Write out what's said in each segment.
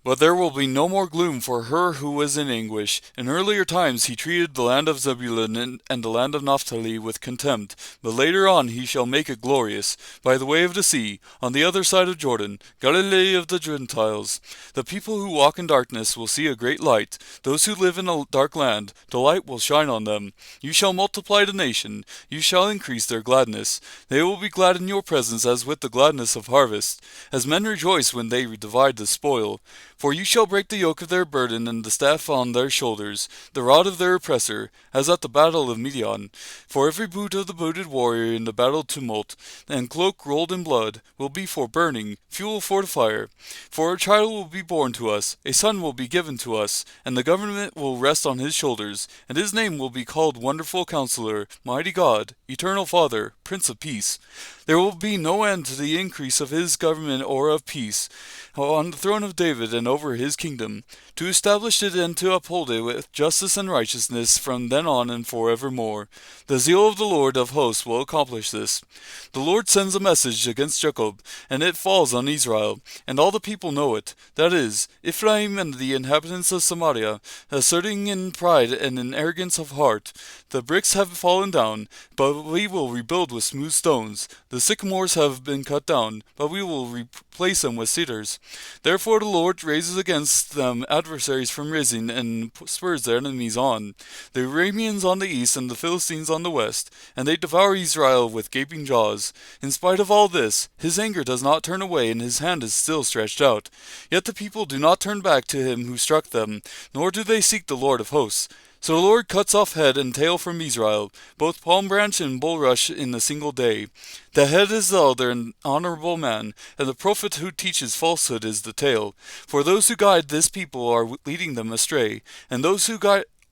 But there will be no more gloom for her who was in anguish. In earlier times he treated the land of Zebulun and the land of Naphtali with contempt, but later on he shall make it glorious, by the way of the sea, on the other side of Jordan, Galilee of the Gentiles. The people who walk in darkness will see a great light. Those who live in a dark land, the light will shine on them. You shall multiply the nation, you shall increase their gladness. They will be glad in your presence as with the gladness of harvest, as men rejoice when they divide the spoil. For you shall break the yoke of their burden and the staff on their shoulders, the rod of their oppressor, as at the battle of Midian. For every boot of the booted warrior in the battle tumult, and cloak rolled in blood, will be for burning, fuel for the fire. For a child will be born to us, a son will be given to us, and the government will rest on his shoulders, and his name will be called Wonderful Counselor, Mighty God, Eternal Father, Prince of Peace. There will be no end to the increase of his government or of peace, on the throne of David and over his kingdom, to establish it and to uphold it with justice and righteousness from then on and forevermore. The zeal of the Lord of hosts will accomplish this. The Lord sends a message against Jacob, and it falls on Israel, and all the people know it. That is, Ephraim and the inhabitants of Samaria, asserting in pride and in arrogance of heart, the bricks have fallen down, but we will rebuild with smooth stones. The sycamores have been cut down, but we will replace them with cedars. Therefore the Lord raises against them adversaries from Rezin, and spurs their enemies on, the Arameans on the east and the Philistines on the west, and they devour Israel with gaping jaws. In spite of all this, his anger does not turn away, and his hand is still stretched out. Yet the people do not turn back to him who struck them, nor do they seek the Lord of hosts. So the Lord cuts off head and tail from Israel, both palm branch and bulrush in a single day. The head is the elder and honorable man, and the prophet who teaches falsehood is the tail. For those who guide this people are leading them astray, and those who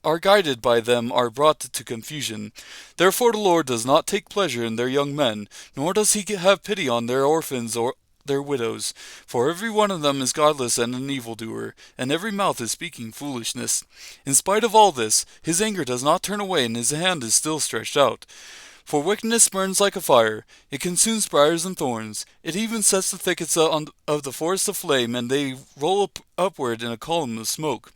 are guided by them are brought to confusion. Therefore the Lord does not take pleasure in their young men, nor does he have pity on their orphans or their widows. For every one of them is godless and an evildoer, and every mouth is speaking foolishness. In spite of all this, his anger does not turn away, and his hand is still stretched out. For wickedness burns like a fire, it consumes briars and thorns, it even sets the thickets of the forest aflame, and they roll upward in a column of smoke.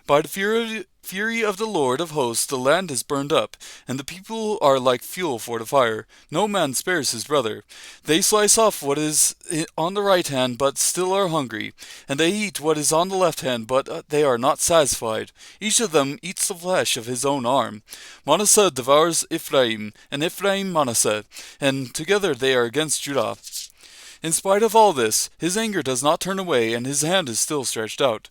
By the fury of the Lord of hosts the land is burned up, and the people are like fuel for the fire. No man spares his brother. They slice off what is on the right hand, but still are hungry, and they eat what is on the left hand, but they are not satisfied. Each of them eats the flesh of his own arm. Manasseh devours Ephraim, and Ephraim Manasseh, and together they are against Judah. In spite of all this, his anger does not turn away, and his hand is still stretched out.